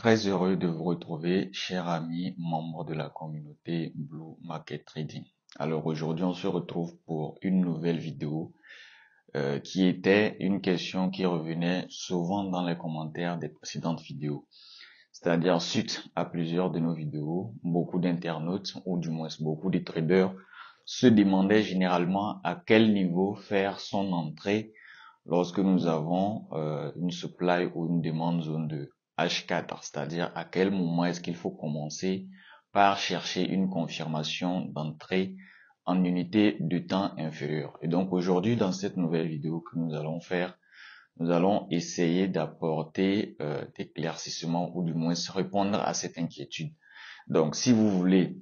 Très heureux de vous retrouver, chers amis, membres de la communauté Blue Market Trading. Alors aujourd'hui, on se retrouve pour une nouvelle vidéo qui était une question qui revenait souvent dans les commentaires des précédentes vidéos. C'est-à-dire, suite à plusieurs de nos vidéos, beaucoup d'internautes, ou du moins beaucoup de traders, se demandaient généralement à quel niveau faire son entrée lorsque nous avons une supply ou une demande zone de H4, c'est-à-dire à quel moment est-ce qu'il faut commencer par chercher une confirmation d'entrée en unité de temps inférieure. Et donc aujourd'hui, dans cette nouvelle vidéo que nous allons faire, nous allons essayer d'apporter des éclaircissements ou du moins répondre à cette inquiétude. Donc si vous voulez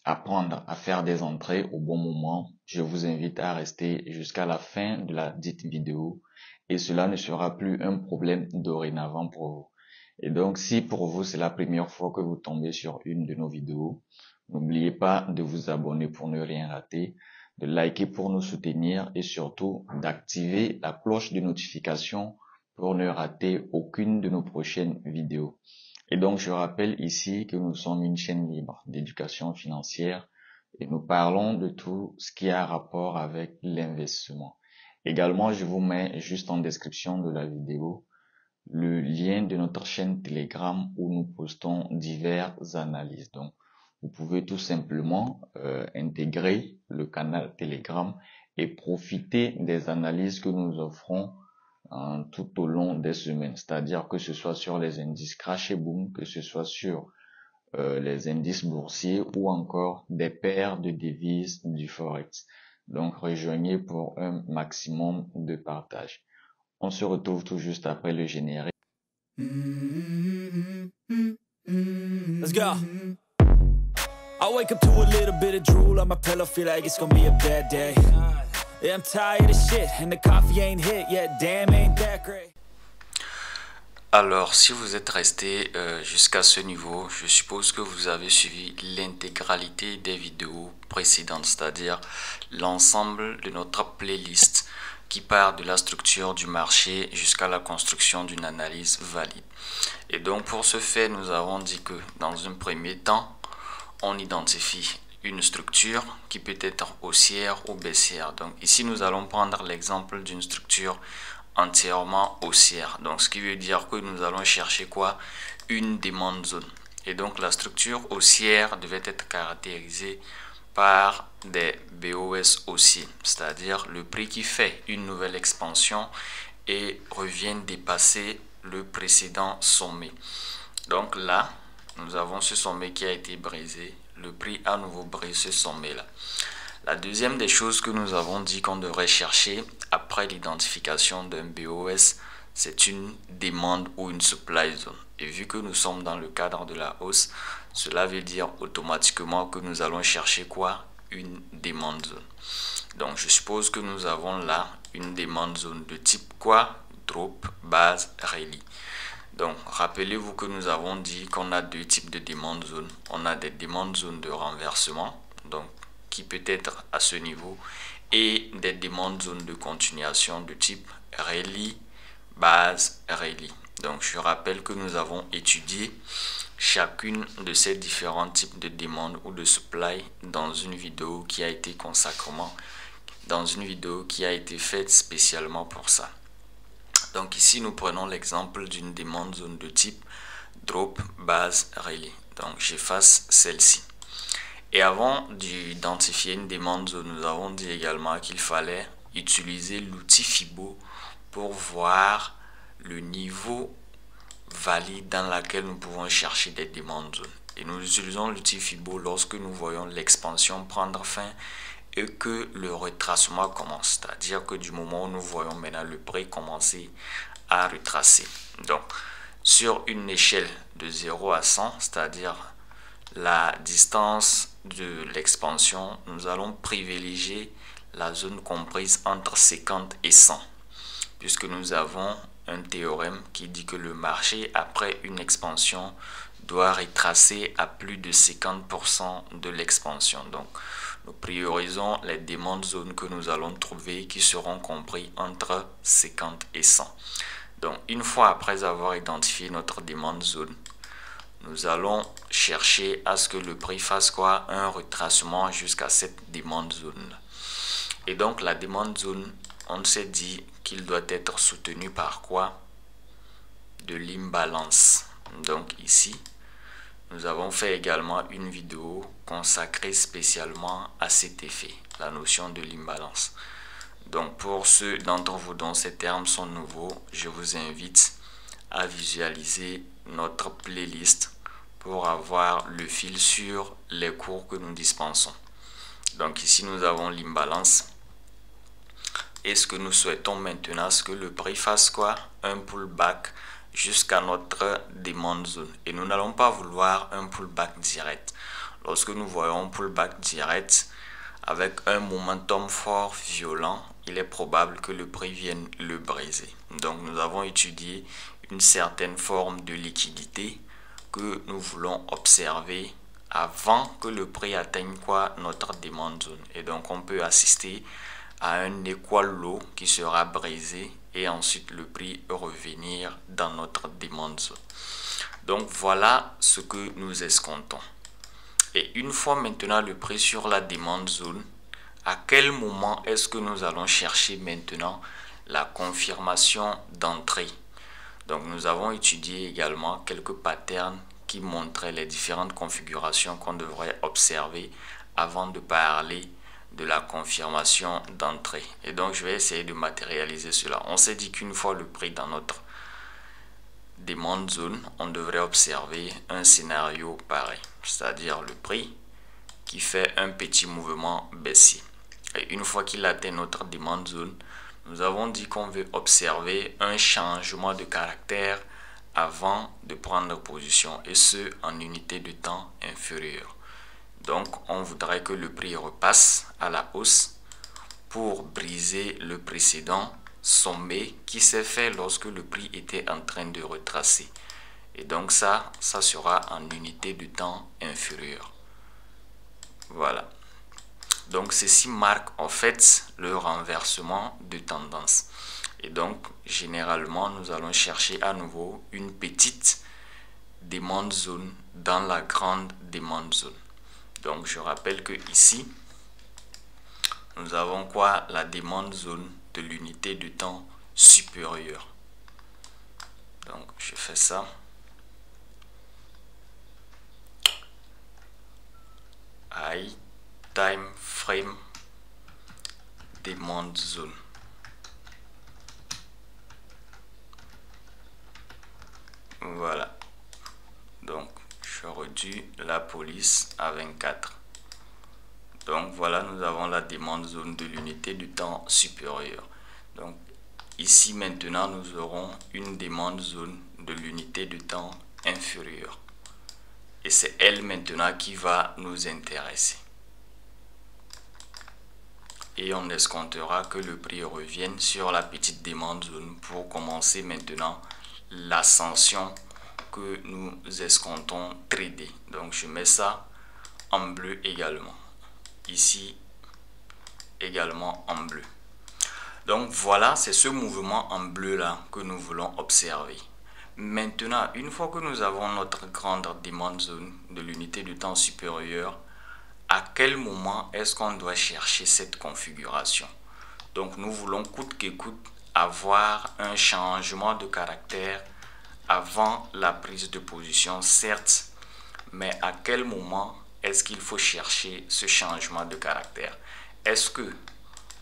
apprendre à faire des entrées au bon moment, je vous invite à rester jusqu'à la fin de la dite vidéo et cela ne sera plus un problème dorénavant pour vous. Et donc, si pour vous c'est la première fois que vous tombez sur une de nos vidéos, n'oubliez pas de vous abonner pour ne rien rater, de liker pour nous soutenir et surtout d'activer la cloche de notification pour ne rater aucune de nos prochaines vidéos. Et donc, je rappelle ici que nous sommes une chaîne libre d'éducation financière et nous parlons de tout ce qui a rapport avec l'investissement. Également, je vous mets juste en description de la vidéo le lien de notre chaîne Telegram où nous postons diverses analyses. Donc, vous pouvez tout simplement intégrer le canal Telegram et profiter des analyses que nous offrons tout au long des semaines. C'est-à-dire que ce soit sur les indices crash et boom, que ce soit sur les indices boursiers ou encore des paires de devises du Forex. Donc, rejoignez pour un maximum de partage. On se retrouve tout juste après le générique. Let's go. I wake up to a little bit of drool on my pillow, feel like it's gonna be a bad day. Yeah, I'm tired of shit and the coffee ain't hit yet. Damn, ain't that great. Alors, si vous êtes resté jusqu'à ce niveau, je suppose que vous avez suivi l'intégralité des vidéos précédentes, c'est-à-dire l'ensemble de notre playlist qui part de la structure du marché jusqu'à la construction d'une analyse valide. Et donc, pour ce faire, nous avons dit que dans un premier temps, on identifie une structure qui peut être haussière ou baissière. Donc ici, nous allons prendre l'exemple d'une structure entièrement haussière. Donc ce qui veut dire que nous allons chercher quoi? Une demande zone. Et donc la structure haussière devait être caractérisée par des BOS haussiers, c'est-à-dire le prix qui fait une nouvelle expansion et revient dépasser le précédent sommet. Donc là, nous avons ce sommet qui a été brisé. Le prix a nouveau brisé ce sommet-là. La deuxième des choses que nous avons dit qu'on devrait chercher après l'identification d'un BOS, c'est une demande ou une supply zone. Et vu que nous sommes dans le cadre de la hausse, cela veut dire automatiquement que nous allons chercher quoi? Une demande zone. Donc je suppose que nous avons là une demande zone de type quoi? Drop, base, rallye. Donc, rappelez-vous que nous avons dit qu'on a deux types de demandes zones. On a des demandes zones de renversement, donc qui peut être à ce niveau, et des demandes zones de continuation de type rallye, base, rallye. Donc, je rappelle que nous avons étudié chacune de ces différents types de demandes ou de supply dans une vidéo qui a été faite spécialement pour ça. Donc ici, nous prenons l'exemple d'une demande zone de type drop, base, rallye. Donc j'efface celle-ci. Et avant d'identifier une demande zone, nous avons dit également qu'il fallait utiliser l'outil FIBO pour voir le niveau valide dans lequel nous pouvons chercher des demandes zones. Et nous utilisons l'outil FIBO lorsque nous voyons l'expansion prendre fin et que le retracement commence, c'est-à-dire que du moment où nous voyons maintenant le prix commencer à retracer. Donc, sur une échelle de 0 à 100, c'est-à-dire la distance de l'expansion, nous allons privilégier la zone comprise entre 50 et 100, puisque nous avons un théorème qui dit que le marché, après une expansion, doit retracer à plus de 50% de l'expansion. Donc, nous priorisons les demandes zones que nous allons trouver qui seront comprises entre 50 et 100. Donc, une fois après avoir identifié notre demande zone, nous allons chercher à ce que le prix fasse quoi? Un retracement jusqu'à cette demande zone. Et donc la demande zone, on s'est dit qu'il doit être soutenu par quoi? De l'imbalance. Donc ici, nous avons fait également une vidéo consacrée spécialement à cet effet, la notion de l'imbalance. Donc pour ceux d'entre vous dont ces termes sont nouveaux, je vous invite à visualiser notre playlist pour avoir le fil sur les cours que nous dispensons. Donc ici nous avons l'imbalance. Et ce que nous souhaitons maintenant, c'est que le prix fasse quoi? Un pullback jusqu'à notre demande zone. Et nous n'allons pas vouloir un pullback direct. Lorsque nous voyons un pullback direct avec un momentum fort violent, il est probable que le prix vienne le briser. Donc nous avons étudié une certaine forme de liquidité que nous voulons observer avant que le prix atteigne quoi? Notre demande zone. Et donc on peut assister à un equal low qui sera brisé et ensuite le prix revenir dans notre demande zone. Donc voilà ce que nous escomptons. Et une fois maintenant le prix sur la demande zone, à quel moment est-ce que nous allons chercher maintenant la confirmation d'entrée? Donc nous avons étudié également quelques patterns qui montraient les différentes configurations qu'on devrait observer avant de parler de la confirmation d'entrée. Et donc je vais essayer de matérialiser cela. On s'est dit qu'une fois le prix dans notre demande zone, on devrait observer un scénario pareil, c'est-à-dire le prix qui fait un petit mouvement baissier. Et une fois qu'il atteint notre demande zone, nous avons dit qu'on veut observer un changement de caractère avant de prendre position, et ce en unité de temps inférieure. Donc on voudrait que le prix repasse à la hausse pour briser le précédent sommet qui s'est fait lorsque le prix était en train de retracer. Et donc ça sera en unité de temps inférieure. Voilà. Donc ceci marque en fait le renversement de tendance. Et donc généralement nous allons chercher à nouveau une petite demande zone dans la grande demande zone. Donc je rappelle que ici nous avons quoi? La demande zone de l'unité de temps supérieure. Donc je fais ça. High time frame demande zone. Voilà. Donc je réduis la police à 24. Donc voilà, nous avons la demande zone de l'unité du temps supérieur. Donc ici maintenant nous aurons une demande zone de l'unité du temps inférieur. Et c'est elle maintenant qui va nous intéresser. Et on escomptera que le prix revienne sur la petite demande zone pour commencer maintenant l'ascension que nous escomptons trader. Donc je mets ça en bleu également. Ici également en bleu. Donc voilà, c'est ce mouvement en bleu là que nous voulons observer. Maintenant, une fois que nous avons notre grande demande zone de l'unité du temps supérieur, à quel moment est-ce qu'on doit chercher cette configuration? Donc nous voulons coûte que coûte avoir un changement de caractère avant la prise de position, certes, mais à quel moment est-ce qu'il faut chercher ce changement de caractère? Est-ce que,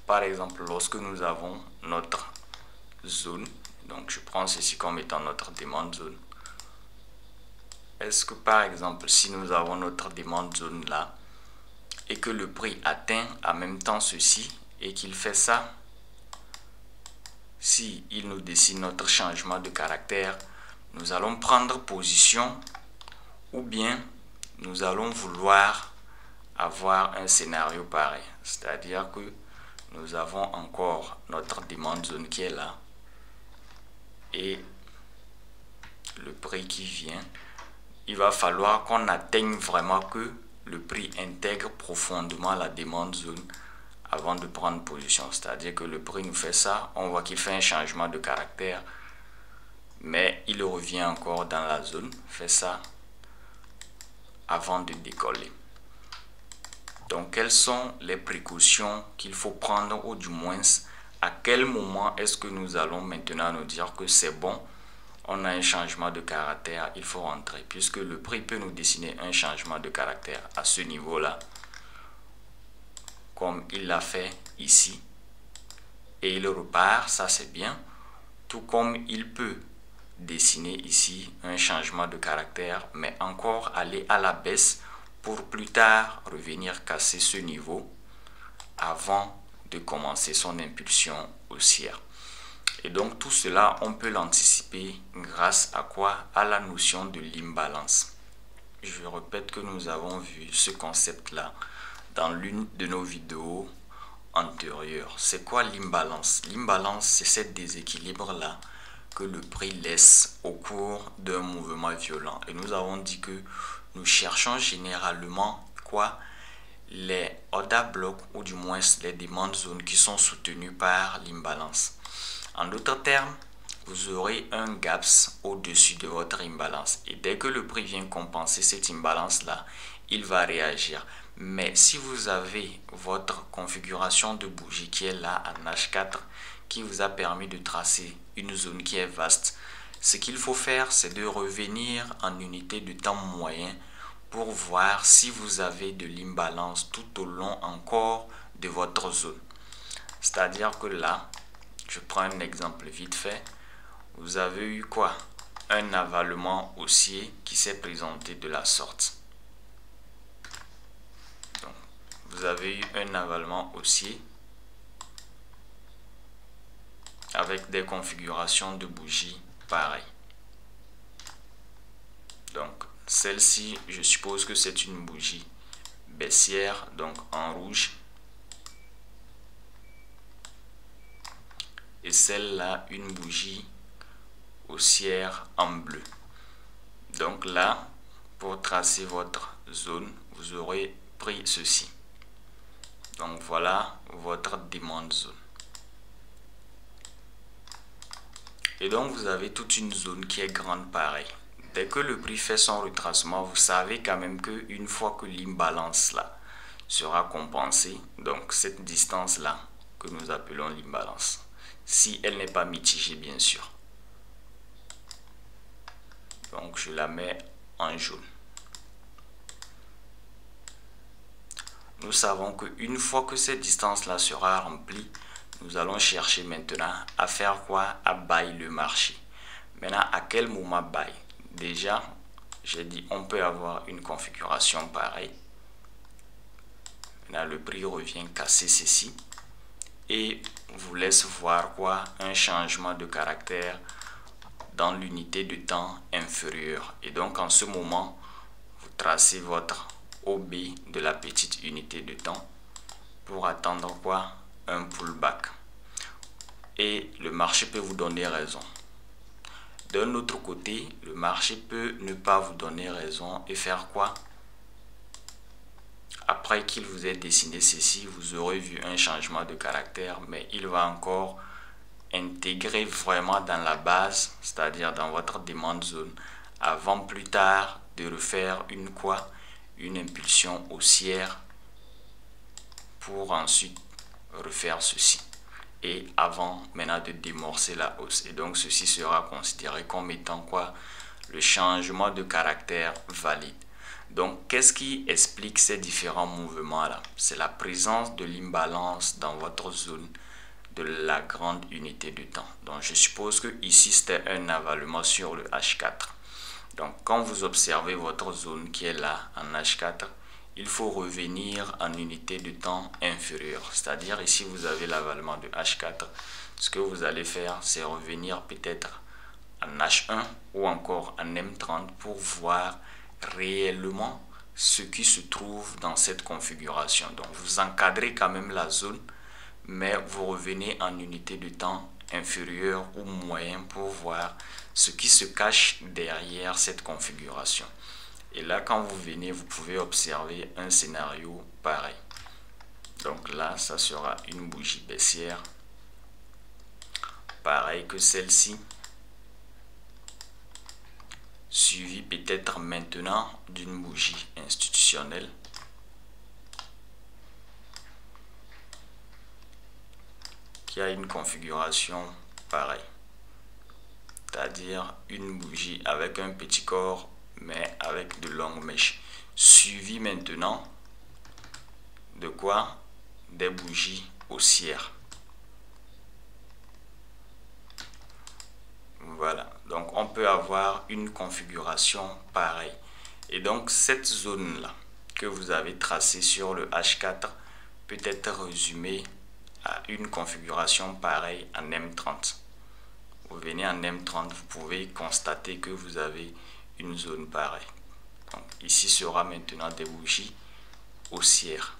par exemple, lorsque nous avons notre zone, donc je prends ceci comme étant notre demande zone, est-ce que par exemple, si nous avons notre demande zone là, et que le prix atteint en même temps ceci, et qu'il fait ça, si il nous dessine notre changement de caractère, nous allons prendre position, ou bien nous allons vouloir avoir un scénario pareil, c'est-à-dire que nous avons encore notre demande zone qui est là et le prix qui vient. Il va falloir qu'on atteigne vraiment que le prix intègre profondément la demande zone avant de prendre position, c'est-à-dire que le prix nous fait ça, on voit qu'il fait un changement de caractère, mais il revient encore dans la zone, fait ça, avant de décoller. Donc, quelles sont les précautions qu'il faut prendre, ou du moins, à quel moment est-ce que nous allons maintenant nous dire que c'est bon, on a un changement de caractère, il faut rentrer, puisque le prix peut nous dessiner un changement de caractère à ce niveau-là, comme il l'a fait ici, et il repart, ça c'est bien, tout comme il peut dessiner ici un changement de caractère, mais encore aller à la baisse pour plus tard revenir casser ce niveau avant de commencer son impulsion haussière. Et donc tout cela, on peut l'anticiper grâce à quoi? À la notion de l'imbalance. Je répète que nous avons vu ce concept-là dans l'une de nos vidéos antérieures. C'est quoi l'imbalance? L'imbalance, c'est ce déséquilibre-là que le prix laisse au cours d'un mouvement violent. Et nous avons dit que nous cherchons généralement quoi? Les order blocks, ou du moins les demandes zones qui sont soutenues par l'imbalance. En d'autres termes, vous aurez un gaps au-dessus de votre imbalance. Et dès que le prix vient compenser cette imbalance-là, il va réagir. Mais si vous avez votre configuration de bougie qui est là en H4, qui vous a permis de tracer une zone qui est vaste, ce qu'il faut faire, c'est de revenir en unité de temps moyen pour voir si vous avez de l'imbalance tout au long encore de votre zone. C'est-à-dire que là, je prends un exemple vite fait, vous avez eu quoi? Un avalement haussier qui s'est présenté de la sorte. Donc, vous avez eu un avalement haussier avec des configurations de bougies pareilles. Donc, celle-ci, je suppose que c'est une bougie baissière, donc en rouge. Et celle-là, une bougie haussière en bleu. Donc là, pour tracer votre zone, vous aurez pris ceci. Donc voilà votre demande zone. Et donc vous avez toute une zone qui est grande pareil. Dès que le prix fait son retracement, vous savez quand même qu'une fois que l'imbalance là sera compensée, donc cette distance là que nous appelons l'imbalance, si elle n'est pas mitigée bien sûr. Donc je la mets en jaune. Nous savons qu'une fois que cette distance là sera remplie, nous allons chercher maintenant à faire quoi? À buy le marché. Maintenant, à quel moment buy? Déjà, j'ai dit on peut avoir une configuration pareille. Maintenant, le prix revient casser ceci et vous laisse voir quoi? Un changement de caractère dans l'unité de temps inférieure. Et donc, en ce moment, vous tracez votre OB de la petite unité de temps pour attendre quoi? Un pullback. Et le marché peut vous donner raison. D'un autre côté, le marché peut ne pas vous donner raison et faire quoi? Après qu'il vous ait dessiné ceci, vous aurez vu un changement de caractère, mais il va encore intégrer vraiment dans la base, c'est-à-dire dans votre demande zone, avant plus tard de refaire une quoi? Une impulsion haussière pour ensuite refaire ceci. Et avant maintenant de démorcer la hausse. Et donc ceci sera considéré comme étant quoi? Le changement de caractère valide. Donc qu'est-ce qui explique ces différents mouvements là? C'est la présence de l'imbalance dans votre zone de la grande unité de temps. Donc je suppose que ici c'était un avalement sur le H4. Donc quand vous observez votre zone qui est là en H4, il faut revenir en unité de temps inférieure. C'est-à-dire ici vous avez l'avalement de H4. Ce que vous allez faire, c'est revenir peut-être en H1 ou encore en M30 pour voir réellement ce qui se trouve dans cette configuration. Donc vous encadrez quand même la zone, mais vous revenez en unité de temps inférieure ou moyen pour voir ce qui se cache derrière cette configuration. Et là, quand vous venez, vous pouvez observer un scénario pareil. Donc là, ça sera une bougie baissière, pareil que celle-ci. suivi peut-être maintenant d'une bougie institutionnelle. Qui a une configuration pareille. C'est-à-dire une bougie avec un petit corps mais avec de longues mèches. Suivi maintenant de quoi? Des bougies haussières. Voilà, donc on peut avoir une configuration pareille. Et donc cette zone-là que vous avez tracée sur le H4 peut être résumée à une configuration pareille en M30. Vous venez en M30, vous pouvez constater que vous avez une zone pareille. Donc, ici sera maintenant des bougies haussières.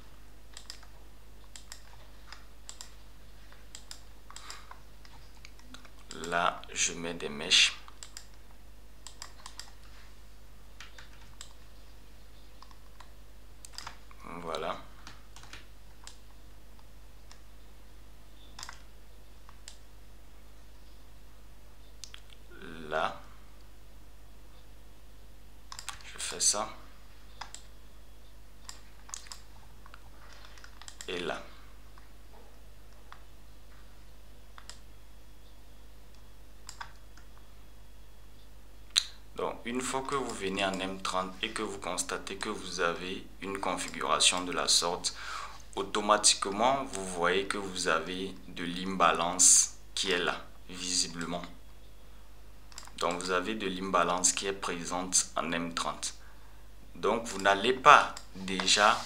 Là, je mets des mèches. Voilà. Là, je fais ça. Et là. Donc, une fois que vous venez en M30 et que vous constatez que vous avez une configuration de la sorte, automatiquement, vous voyez que vous avez de l'imbalance qui est là, visiblement. Donc, vous avez de l'imbalance qui est présente en M30. Donc, vous n'allez pas déjà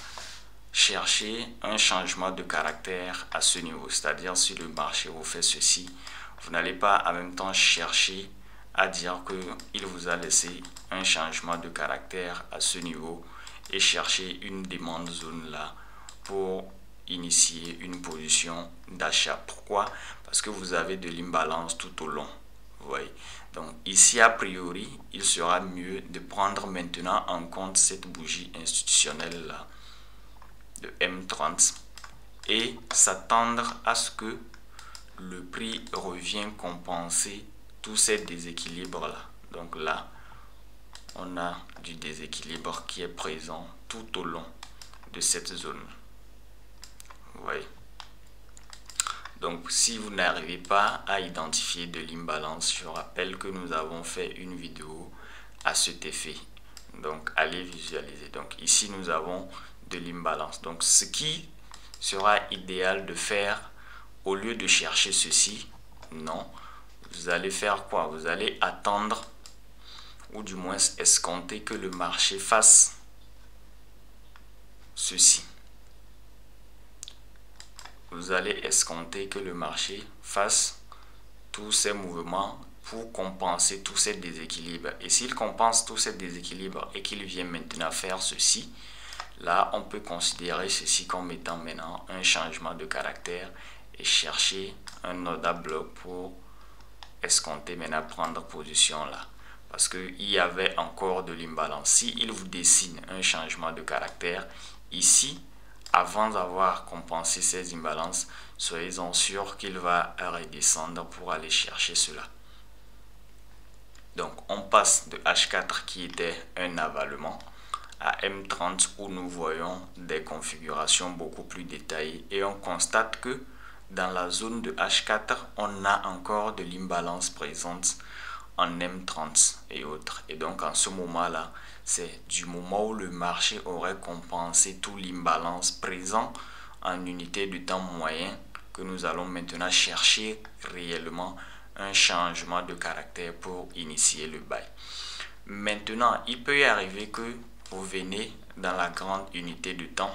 chercher un changement de caractère à ce niveau. C'est-à-dire, si le marché vous fait ceci, vous n'allez pas en même temps chercher à dire qu'il vous a laissé un changement de caractère à ce niveau et chercher une demande zone là pour initier une position d'achat. Pourquoi? Parce que vous avez de l'imbalance tout au long. Vous voyez? Donc ici, a priori, il sera mieux de prendre maintenant en compte cette bougie institutionnelle là de M30 et s'attendre à ce que le prix revienne compenser tous ces déséquilibres là. Donc là, on a du déséquilibre qui est présent tout au long de cette zone. Vous voyez? Donc si vous n'arrivez pas à identifier de l'imbalance, je rappelle que nous avons fait une vidéo à cet effet. Donc allez visualiser. Donc ici nous avons de l'imbalance. Donc ce qui sera idéal de faire, au lieu de chercher ceci, non, vous allez faire quoi? Vous allez attendre ou du moins escompter que le marché fasse ceci. Vous allez escompter que le marché fasse tous ces mouvements pour compenser tous ces déséquilibres. Et s'il compense tous ces déséquilibres et qu'il vient maintenant faire ceci, là on peut considérer ceci comme étant maintenant un changement de caractère et chercher un order bloc pour escompter maintenant prendre position là. Parce qu'il y avait encore de l'imbalance. Si il vous dessine un changement de caractère ici, avant d'avoir compensé ces imbalances, soyez-en sûr qu'il va redescendre pour aller chercher cela. Donc on passe de H4 qui était un avalement à M30 où nous voyons des configurations beaucoup plus détaillées et on constate que dans la zone de H4 on a encore de l'imbalance présente en M30 et autres. Et donc en ce moment là, c'est du moment où le marché aurait compensé tout l'imbalance présent en unité de temps moyen que nous allons maintenant chercher réellement un changement de caractère pour initier le buy. Maintenant, il peut y arriver que vous venez dans la grande unité de temps,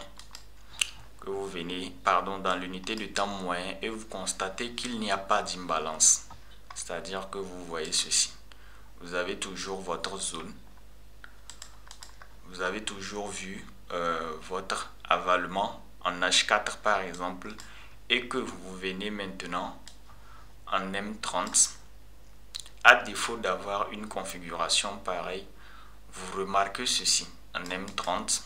dans l'unité de temps moyen et vous constatez qu'il n'y a pas d'imbalance. C'est-à-dire que vous voyez ceci. Vous avez toujours votre zone. Vous avez toujours vu votre avalement en H4 par exemple et que vous venez maintenant en M30. À défaut d'avoir une configuration pareille, vous remarquez ceci. En M30,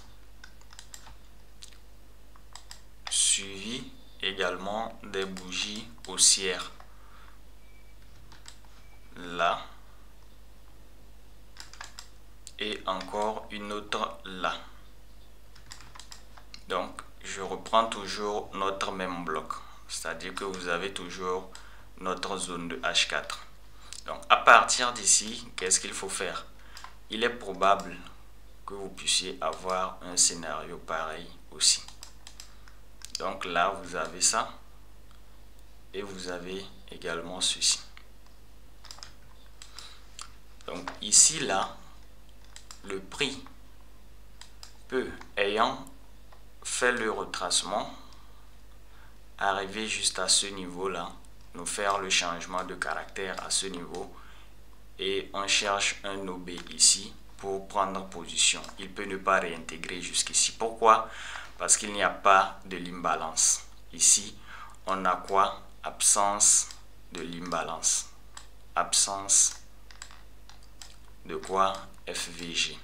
suivi également des bougies haussières. Là, et encore une autre là. Donc je reprends toujours notre même bloc, c'est-à-dire que vous avez toujours notre zone de H4. Donc à partir d'ici, qu'est-ce qu'il faut faire? Il est probable que vous puissiez avoir un scénario pareil aussi. Donc là vous avez ça et vous avez également ceci. Donc ici là, le prix peut, ayant fait le retracement, arriver juste à ce niveau là, nous faire le changement de caractère à ce niveau et on cherche un OB ici pour prendre position. Il peut ne pas réintégrer jusqu'ici. Pourquoi? Parce qu'il n'y a pas de l'imbalance. Ici on a quoi? Absence de l'imbalance. Absence de quoi? FVG.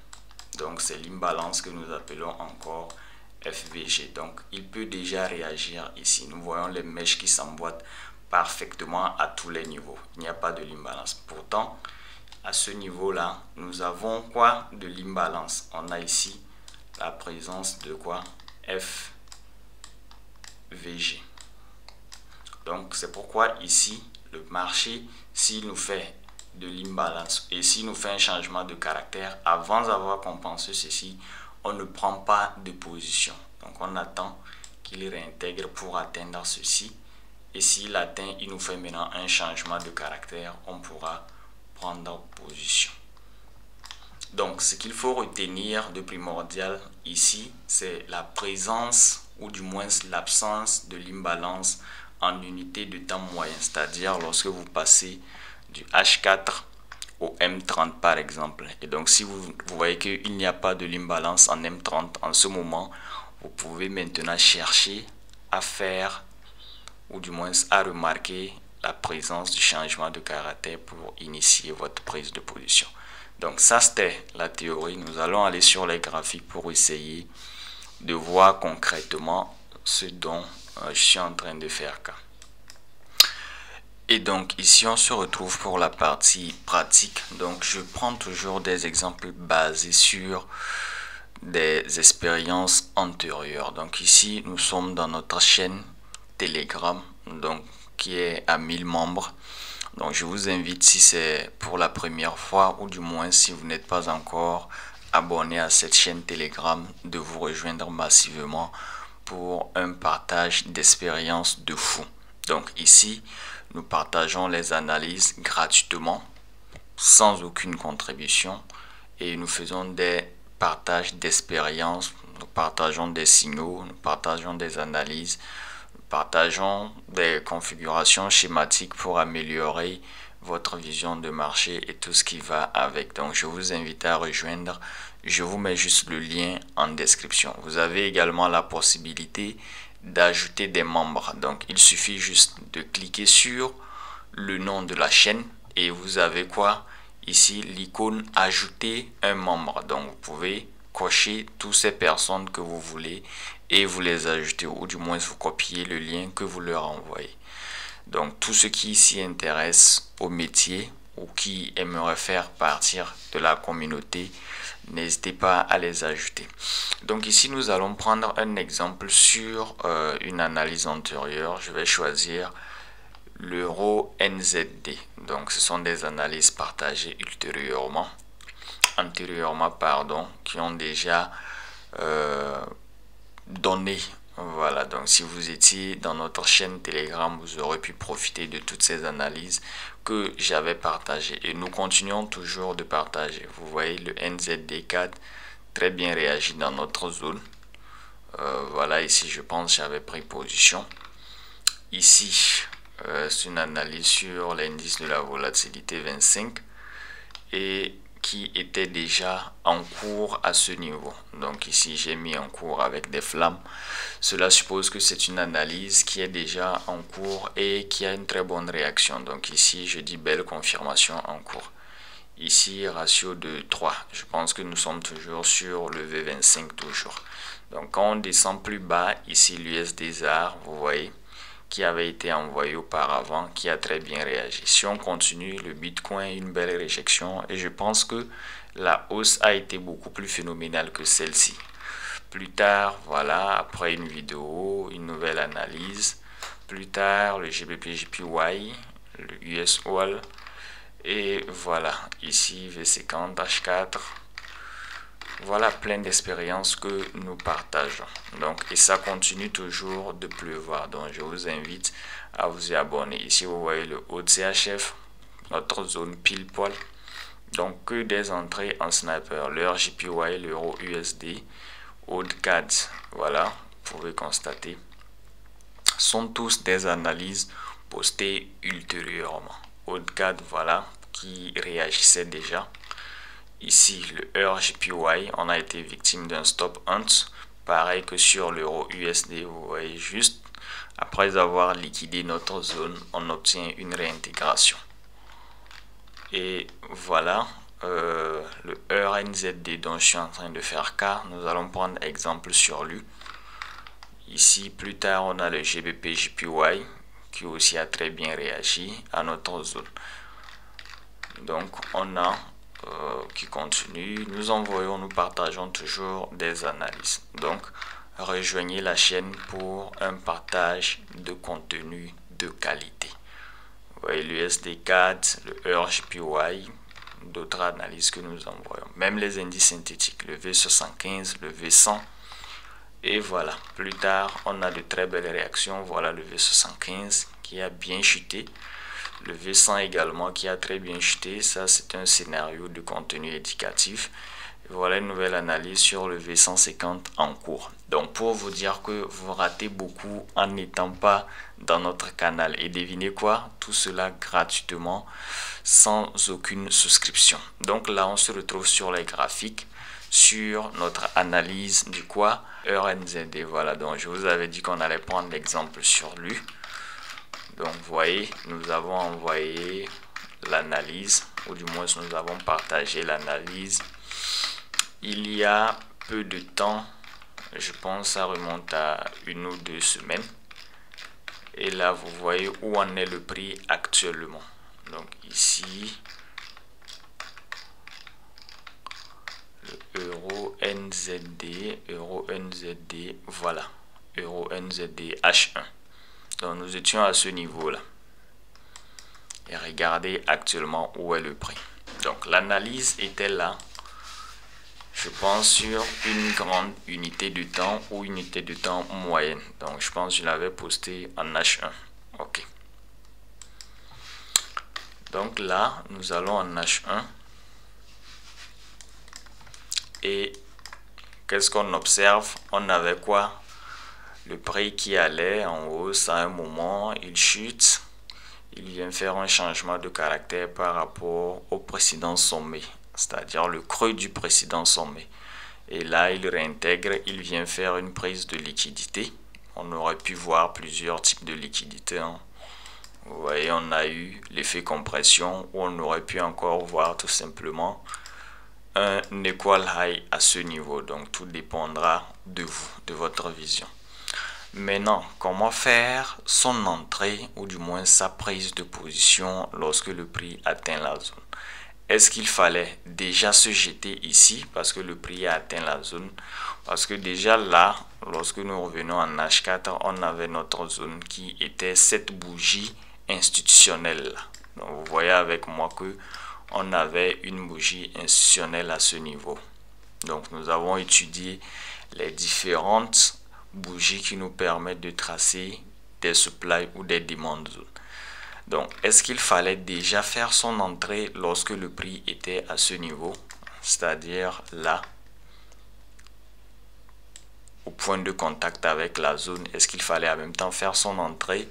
Donc c'est l'imbalance que nous appelons encore FVG. Donc il peut déjà réagir ici. Nous voyons les mèches qui s'emboîtent parfaitement à tous les niveaux. Il n'y a pas de l'imbalance. Pourtant, à ce niveau-là, nous avons quoi? De l'imbalance. On a ici la présence de quoi? FVG. Donc c'est pourquoi ici, le marché, s'il nous fait de l'imbalance et s'il nous fait un changement de caractère, avant d'avoir compensé ceci, on ne prend pas de position. Donc on attend qu'il réintègre pour atteindre ceci. Et s'il atteint, il nous fait maintenant un changement de caractère, on pourra prendre position. Donc ce qu'il faut retenir de primordial ici, c'est la présence ou du moins l'absence de l'imbalance en unité de temps moyen. C'est-à-dire lorsque vous passez du H4 au M30 par exemple. Et donc si vous voyez qu'il n'y a pas de l'imbalance en M30 en ce moment, vous pouvez maintenant chercher à faire ou du moins à remarquer la présence du changement de caractère pour initier votre prise de position. Donc ça c'était la théorie. Nous allons aller sur les graphiques pour essayer de voir concrètement ce dont je suis en train de faire cas. Et donc ici on se retrouve pour la partie pratique. Donc je prends toujours des exemples basés sur des expériences antérieures. Donc ici nous sommes dans notre chaîne Telegram, donc qui est à 1000 membres. Donc je vous invite, si c'est pour la première fois ou du moins si vous n'êtes pas encore abonné à cette chaîne Telegram, de vous rejoindre massivement pour un partage d'expériences de fou. Donc ici nous partageons les analyses gratuitement, sans aucune contribution, et nous faisons des partages d'expériences, nous partageons des signaux, nous partageons des analyses, nous partageons des configurations schématiques pour améliorer votre vision de marché et tout ce qui va avec. Donc je vous invite à rejoindre, je vous mets juste le lien en description. Vous avez également la possibilité d'ajouter des membres. Donc il suffit juste de cliquer sur le nom de la chaîne et vous avez quoi ici? L'icône ajouter un membre. Donc vous pouvez cocher toutes ces personnes que vous voulez et vous les ajouter, ou du moins vous copiez le lien que vous leur envoyez. Donc tous ceux qui s'y intéressent au métier ou qui aimeraient faire partir de la communauté, n'hésitez pas à les ajouter. Donc ici nous allons prendre un exemple sur une analyse antérieure. Je vais choisir l'euro NZD. Donc ce sont des analyses partagées antérieurement qui ont déjà donné. Voilà, donc si vous étiez dans notre chaîne Telegram, vous aurez pu profiter de toutes ces analyses que j'avais partagées. Et nous continuons toujours de partager. Vous voyez le NZD4 très bien réagi dans notre zone. Voilà, ici je pense j'avais pris position. Ici, c'est une analyse sur l'indice de la volatilité 25 et qui était déjà en cours à ce niveau. Donc ici j'ai mis en cours avec des flammes. Cela suppose que c'est une analyse qui est déjà en cours et qui a une très bonne réaction. Donc ici je dis belle confirmation en cours. Ici ratio de 3. Je pense que nous sommes toujours sur le V25 toujours. Donc quand on descend plus bas, ici l'USD ZAR, vous voyez qui avait été envoyé auparavant, qui a très bien réagi. Si on continue, le Bitcoin, une belle réjection, et je pense que la hausse a été beaucoup plus phénoménale que celle-ci. Plus tard, voilà, après une vidéo, une nouvelle analyse. Plus tard, le GBP/JPY, le USOL, et voilà, ici V50, H4. Voilà plein d'expériences que nous partageons. Donc, et ça continue toujours de pleuvoir. Donc, je vous invite à vous y abonner. Ici, vous voyez le haut de CHF, notre zone pile poil. Donc, que des entrées en sniper. L'heure JPY, l'euro USD, CAD, voilà, vous pouvez constater, sont tous des analyses postées ultérieurement. CAD, voilà, qui réagissait déjà. Ici, le heure JPY, on a été victime d'un stop hunt. Pareil que sur l'euro USD, vous voyez juste, après avoir liquidé notre zone, on obtient une réintégration. Et voilà, le heure NZD dont je suis en train de faire cas, nous allons prendre exemple sur lui. Ici, plus tard, on a le GBP/JPY qui aussi a très bien réagi à notre zone. Donc, on a qui continue, nous partageons toujours des analyses. Donc, rejoignez la chaîne pour un partage de contenu de qualité. Vous voyez l'USD CAD, le heure JPY, d'autres analyses que nous envoyons. Même les indices synthétiques, le V75, le V100. Et voilà, plus tard, on a de très belles réactions. Voilà le V75 qui a bien chuté. Le V100 également qui a très bien chuté. Ça, c'est un scénario de contenu éducatif. Et voilà une nouvelle analyse sur le V150 en cours. Donc, pour vous dire que vous ratez beaucoup en n'étant pas dans notre canal. Et devinez quoi? Tout cela gratuitement, sans aucune souscription. Donc là, on se retrouve sur les graphiques, sur notre analyse du quoi? Heure NZD. Voilà, donc je vous avais dit qu'on allait prendre l'exemple sur lui. Donc, vous voyez, nous avons envoyé l'analyse, ou du moins nous avons partagé l'analyse il y a peu de temps. Je pense que ça remonte à 1 ou 2 semaines. Et là, vous voyez où en est le prix actuellement. Donc, ici, le euro NZD, voilà, euro NZD H1. Donc, nous étions à ce niveau-là. Et regardez actuellement où est le prix. Donc, l'analyse était là, je pense, sur une grande unité de temps ou unité de temps moyenne. Donc, je pense que je l'avais posté en H1. OK. Donc, là, nous allons en H1. Et qu'est-ce qu'on observe? On avait quoi? Le prix qui allait en hausse à un moment, il chute. Il vient faire un changement de caractère par rapport au précédent sommet, c'est-à-dire le creux du précédent sommet. Et là, il réintègre, il vient faire une prise de liquidité. On aurait pu voir plusieurs types de liquidités. Vous voyez, on a eu l'effet compression, ou on aurait pu encore voir tout simplement un equal high à ce niveau. Donc, tout dépendra de vous, de votre vision. Maintenant, comment faire son entrée ou du moins sa prise de position lorsque le prix atteint la zone? Est-ce qu'il fallait déjà se jeter ici parce que le prix a atteint la zone? Parce que déjà là, lorsque nous revenons en H4, on avait notre zone qui était cette bougie institutionnelle là. Donc vous voyez avec moi que on avait une bougie institutionnelle à ce niveau. Donc nous avons étudié les différentes bougies qui nous permettent de tracer des supply ou des demandes zones. Donc, est-ce qu'il fallait déjà faire son entrée lorsque le prix était à ce niveau, c'est-à-dire là, au point de contact avec la zone? Est-ce qu'il fallait en même temps faire son entrée,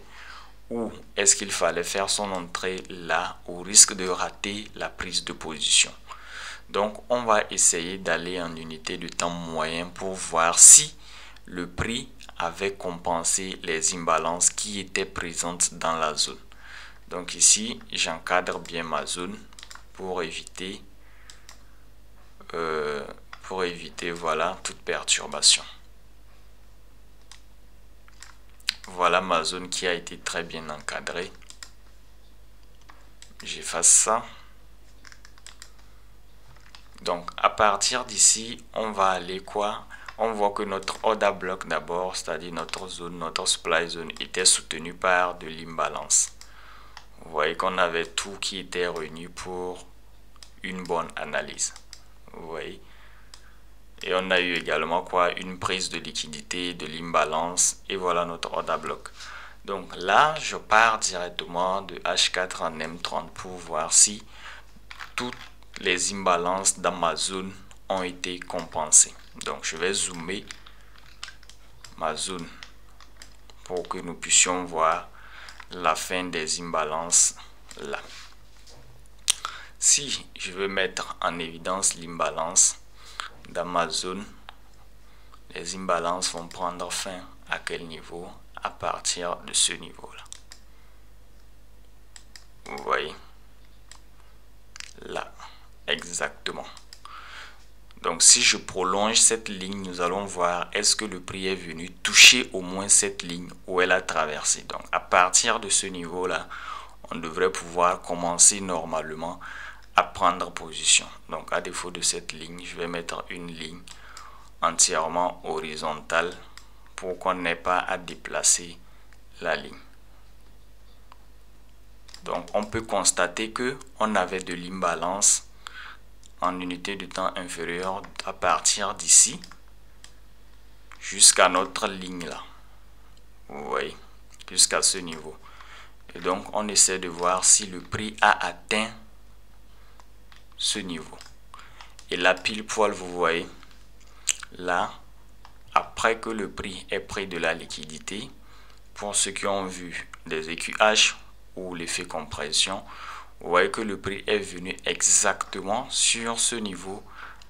ou est-ce qu'il fallait faire son entrée là au risque de rater la prise de position? Donc, on va essayer d'aller en unité de temps moyen pour voir si le prix avait compensé les imbalances qui étaient présentes dans la zone. Donc ici, j'encadre bien ma zone pour éviter voilà, toute perturbation. voilà ma zone qui a été très bien encadrée. J'efface ça. Donc à partir d'ici, on va aller quoi? On voit que notre order block d'abord, c'est-à-dire notre zone, notre supply zone était soutenu par de l'imbalance. Vous voyez qu'on avait tout qui était réuni pour une bonne analyse. Vous voyez? Et on a eu également quoi? Une prise de liquidité, de l'imbalance, et voilà notre order block. Donc là, je pars directement de H4 en M30 pour voir si toutes les imbalances dans ma zone ont été compensées. Donc je vais zoomer ma zone pour que nous puissions voir la fin des imbalances là. Si je veux mettre en évidence l'imbalance dans ma zone, les imbalances vont prendre fin à quel niveau? À partir de ce niveau là. Vous voyez là, exactement. Donc si je prolonge cette ligne, nous allons voir est-ce que le prix est venu toucher au moins cette ligne où elle a traversé. Donc à partir de ce niveau là, on devrait pouvoir commencer normalement à prendre position. Donc à défaut de cette ligne, je vais mettre une ligne entièrement horizontale pour qu'on n'ait pas à déplacer la ligne. Donc on peut constater que on avait de l'imbalance en unité de temps inférieure à partir d'ici jusqu'à notre ligne là. Vous voyez, jusqu'à ce niveau. Et donc on essaie de voir si le prix a atteint ce niveau. Et là pile poil, vous voyez, là, après que le prix ait pris de la liquidité, pour ceux qui ont vu des EQH ou l'effet compression, vous voyez que le prix est venu exactement sur ce niveau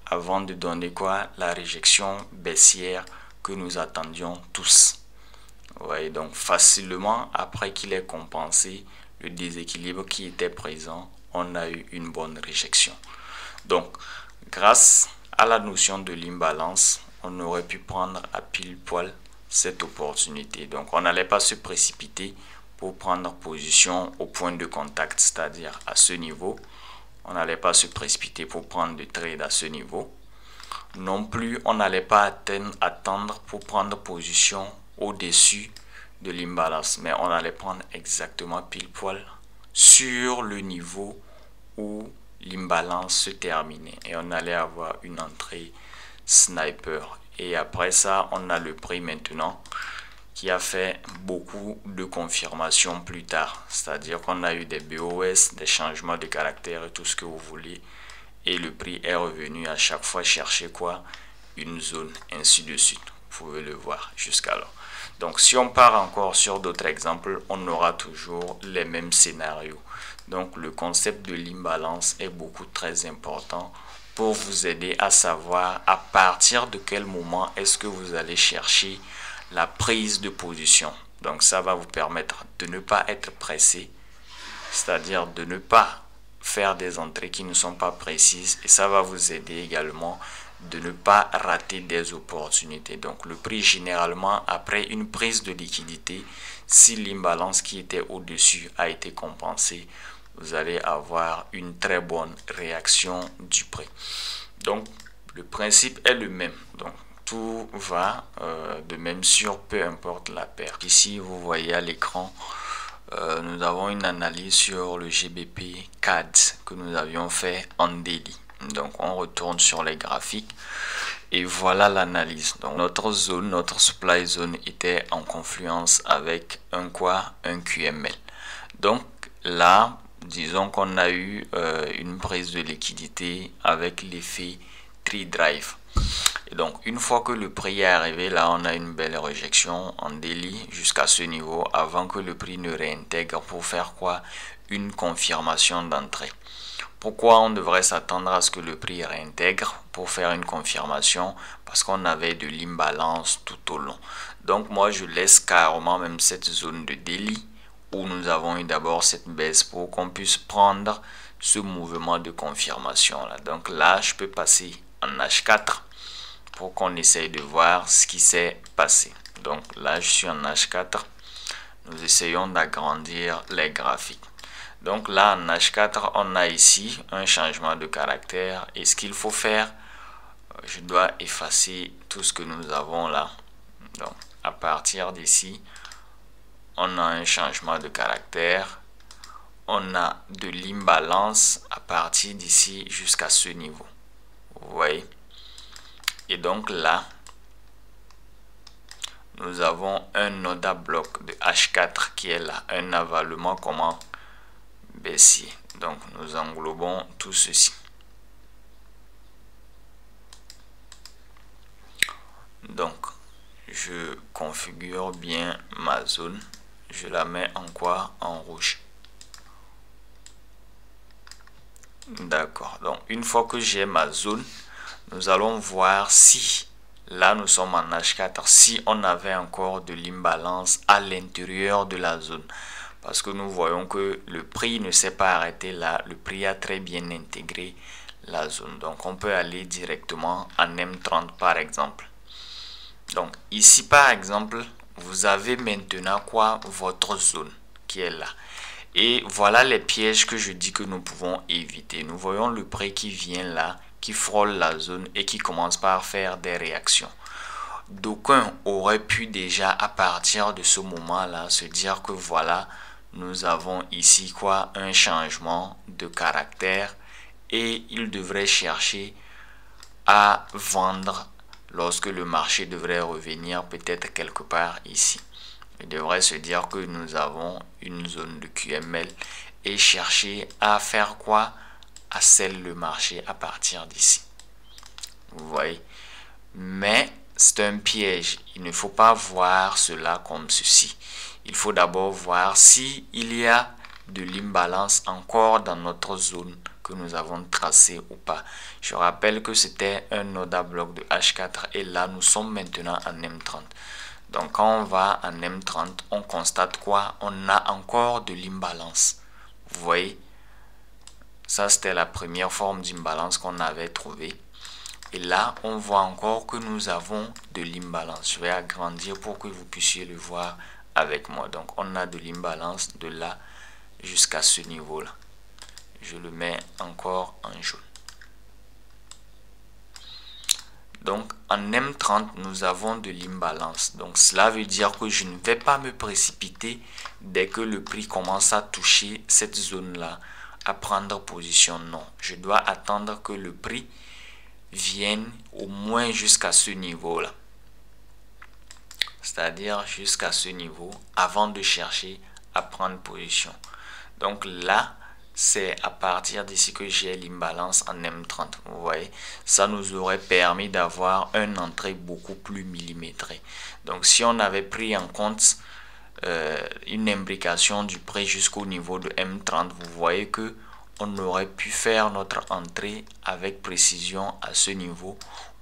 avant de donner quoi? La réjection baissière que nous attendions tous. Vous voyez, donc facilement après qu'il ait compensé le déséquilibre qui était présent, on a eu une bonne réjection. Donc grâce à la notion de l'imbalance, on aurait pu prendre à pile poil cette opportunité. Donc on n'allait pas se précipiter pour prendre position au point de contact, c'est-à-dire à ce niveau. On n'allait pas se précipiter pour prendre de trade à ce niveau. Non plus, on n'allait pas attendre pour prendre position au-dessus de l'imbalance, mais on allait prendre exactement pile poil sur le niveau où l'imbalance se terminait. Et on allait avoir une entrée sniper. Et après ça, on a le prix maintenant qui a fait beaucoup de confirmations plus tard. C'est-à-dire qu'on a eu des BOS, des changements de caractère et tout ce que vous voulez. Et le prix est revenu à chaque fois chercher quoi? Une zone, ainsi de suite. Vous pouvez le voir jusqu'alors. Donc si on part encore sur d'autres exemples, on aura toujours les mêmes scénarios. Donc le concept de l'imbalance est beaucoup très important pour vous aider à savoir à partir de quel moment est-ce que vous allez chercher la prise de position. Donc ça va vous permettre de ne pas être pressé, c'est-à-dire de ne pas faire des entrées qui ne sont pas précises, et ça va vous aider également de ne pas rater des opportunités. Donc le prix généralement après une prise de liquidité, si l'imbalance qui était au-dessus a été compensée, vous allez avoir une très bonne réaction du prix. Donc le principe est le même. Donc tout va de même sur peu importe la paire. Ici vous voyez à l'écran, nous avons une analyse sur le GBP CAD que nous avions fait en daily. Donc on retourne sur les graphiques et voilà l'analyse. Donc notre zone, notre supply zone était en confluence avec un quoi? Un QML. Donc là, disons qu'on a eu une prise de liquidité avec l'effet tree drive. Et donc une fois que le prix est arrivé, là on a une belle réjection en daily jusqu'à ce niveau avant que le prix ne réintègre pour faire quoi? Une confirmation d'entrée. Pourquoi on devrait s'attendre à ce que le prix réintègre pour faire une confirmation? Parce qu'on avait de l'imbalance tout au long. Donc moi je laisse carrément même cette zone de daily où nous avons eu d'abord cette baisse pour qu'on puisse prendre ce mouvement de confirmation là. Donc là je peux passer en H4 pour qu'on essaye de voir ce qui s'est passé. Donc là je suis en H4 nous essayons d'agrandir les graphiques. Donc là en H4 on a ici un changement de caractère et ce qu'il faut faire, je dois effacer tout ce que nous avons là. Donc à partir d'ici on a un changement de caractère, on a de l'imbalance à partir d'ici jusqu'à ce niveau, vous voyez. Et donc là nous avons un Noda bloc de H4 qui est là, un avalement comment baissier. Donc nous englobons tout ceci. Donc je configure bien ma zone, je la mets en quoi? En rouge. D'accord, donc une fois que j'ai ma zone, nous allons voir si là nous sommes en H4, si on avait encore de l'imbalance à l'intérieur de la zone. Parce que nous voyons que le prix ne s'est pas arrêté là, le prix a très bien intégré la zone. Donc on peut aller directement en M30 par exemple. Donc ici par exemple, vous avez maintenant quoi? Votre zone qui est là. Et voilà les pièges que je dis que nous pouvons éviter. Nous voyons le prix qui vient là, qui frôle la zone et qui commence par faire des réactions. D'aucuns auraient pu déjà à partir de ce moment-là se dire que voilà, nous avons ici quoi? Un changement de caractère et ils devraient chercher à vendre lorsque le marché devrait revenir peut-être quelque part ici. Il devrait se dire que nous avons une zone de QML et chercher à faire quoi? À sell le marché à partir d'ici. Vous voyez? Mais c'est un piège. Il ne faut pas voir cela comme ceci. Il faut d'abord voir s'il y a de l'imbalance encore dans notre zone que nous avons tracée ou pas. Je rappelle que c'était un Noda bloc de H4 et là nous sommes maintenant en M30. Donc quand on va en M30, on constate quoi? On a encore de l'imbalance. Vous voyez? Ça c'était la première forme d'imbalance qu'on avait trouvée. Et là, on voit encore que nous avons de l'imbalance. Je vais agrandir pour que vous puissiez le voir avec moi. Donc on a de l'imbalance de là jusqu'à ce niveau-là. Je le mets encore en jaune. Donc en M30, nous avons de l'imbalance. Donc cela veut dire que je ne vais pas me précipiter dès que le prix commence à toucher cette zone-là, à prendre position. Non, je dois attendre que le prix vienne au moins jusqu'à ce niveau-là. C'est-à-dire jusqu'à ce niveau avant de chercher à prendre position. Donc là, c'est à partir d'ici que j'ai l'imbalance en M30. Vous voyez, ça nous aurait permis d'avoir une entrée beaucoup plus millimétrée. Donc si on avait pris en compte une imbrication du prix jusqu'au niveau de M30, vous voyez que on aurait pu faire notre entrée avec précision à ce niveau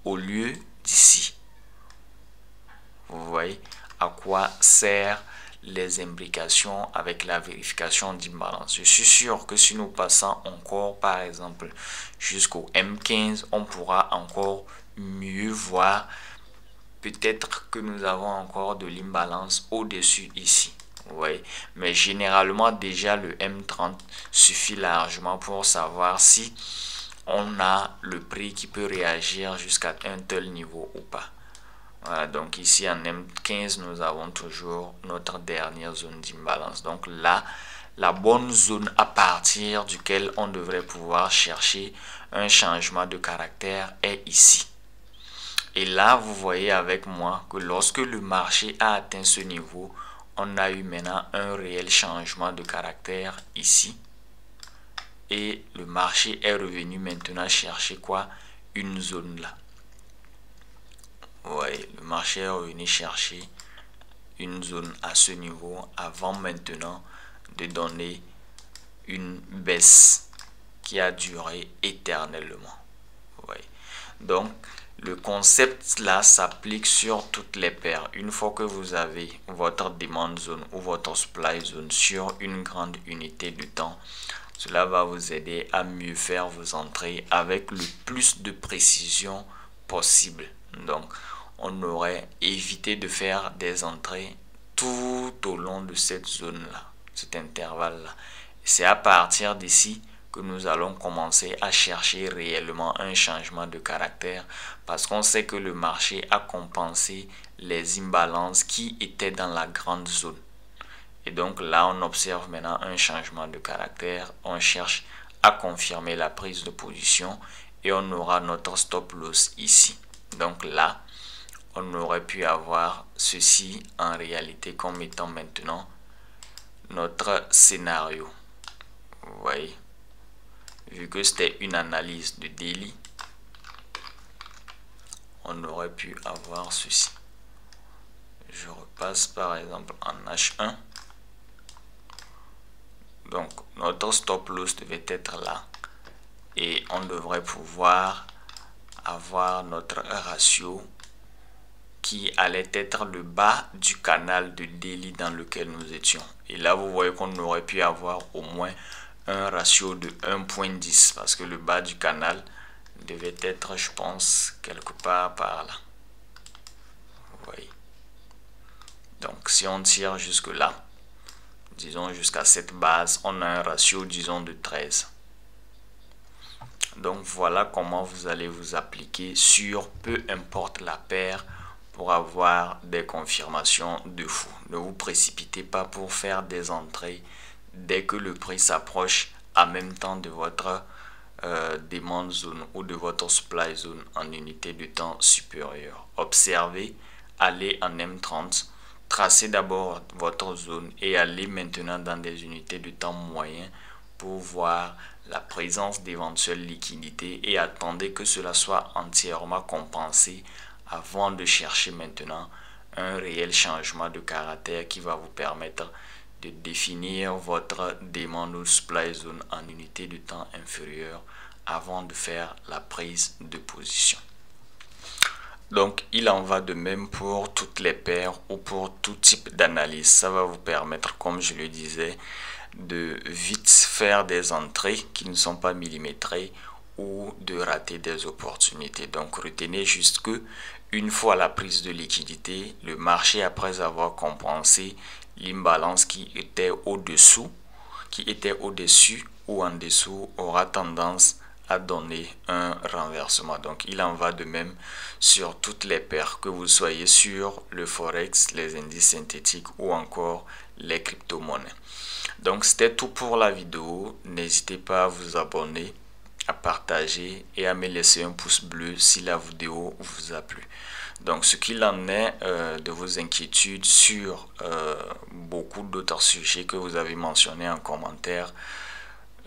au lieu d'ici. Vous voyez à quoi sert les imbrications avec la vérification d'imbalance. Je suis sûr que si nous passons encore par exemple jusqu'au M15, on pourra encore mieux voir. Peut-être que nous avons encore de l'imbalance au-dessus ici. Vous voyez, mais généralement déjà le M30 suffit largement pour savoir si on a le prix qui peut réagir jusqu'à un tel niveau ou pas. Voilà, donc ici en M15 nous avons toujours notre dernière zone d'imbalance. Donc là, la bonne zone à partir duquel on devrait pouvoir chercher un changement de caractère est ici. Et là, vous voyez avec moi que lorsque le marché a atteint ce niveau, on a eu maintenant un réel changement de caractère ici. Et le marché est revenu maintenant chercher quoi? Une zone là. Vous voyez, le marché est revenu chercher une zone à ce niveau avant maintenant de donner une baisse qui a duré éternellement. Vous voyez. Donc, le concept là s'applique sur toutes les paires. Une fois que vous avez votre demand zone ou votre supply zone sur une grande unité de temps, cela va vous aider à mieux faire vos entrées avec le plus de précision possible. Donc, on aurait évité de faire des entrées tout au long de cette zone-là, cet intervalle-là. C'est à partir d'ici que nous allons commencer à chercher réellement un changement de caractère, parce qu'on sait que le marché a compensé les imbalances qui étaient dans la grande zone. Et donc là, on observe maintenant un changement de caractère. On cherche à confirmer la prise de position et on aura notre stop loss ici. Donc là, on aurait pu avoir ceci en réalité comme étant maintenant notre scénario. Vous voyez, vu que c'était une analyse de daily, on aurait pu avoir ceci. Je repasse par exemple en H1. Donc notre stop loss devait être là et on devrait pouvoir avoir notre ratio qui allait être le bas du canal de daily dans lequel nous étions. Et là vous voyez qu'on aurait pu avoir au moins un ratio de 1.10 parce que le bas du canal devait être, je pense, quelque part par là. Vous voyez. Donc si on tire jusque là, disons jusqu'à cette base, on a un ratio disons de 13. Donc voilà comment vous allez vous appliquer sur peu importe la paire pour avoir des confirmations de fou. Ne vous précipitez pas pour faire des entrées dès que le prix s'approche en même temps de votre demand zone ou de votre supply zone en unité de temps supérieure. Observez, allez en M30, tracez d'abord votre zone et allez maintenant dans des unités de temps moyen pour voir la présence d'éventuelles liquidités et attendez que cela soit entièrement compensé avant de chercher maintenant un réel changement de caractère qui va vous permettre de définir votre demande ou supply zone en unité de temps inférieure avant de faire la prise de position. Donc il en va de même pour toutes les paires ou pour tout type d'analyse. Ça va vous permettre, comme je le disais, de vite faire des entrées qui ne sont pas millimétrées ou de rater des opportunités. Donc retenez juste que une fois la prise de liquidité, le marché, après avoir compensé l'imbalance qui était au-dessous, ou en dessous, aura tendance à donner un renversement. Donc il en va de même sur toutes les paires, que vous soyez sur le forex, les indices synthétiques ou encore les crypto-monnaies. Donc c'était tout pour la vidéo. N'hésitez pas à vous abonner, à partager et à me laisser un pouce bleu si la vidéo vous a plu. Donc ce qu'il en est de vos inquiétudes sur beaucoup d'autres sujets que vous avez mentionnés en commentaire,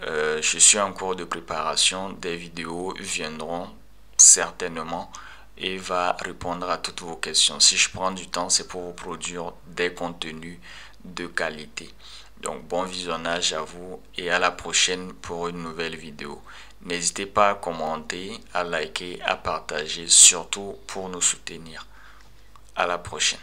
je suis en cours de préparation. Des vidéos viendront certainement et va répondre à toutes vos questions. Si je prends du temps, c'est pour vous produire des contenus de qualité. Donc bon visionnage à vous et à la prochaine pour une nouvelle vidéo. N'hésitez pas à commenter, à liker, à partager, surtout pour nous soutenir. À la prochaine.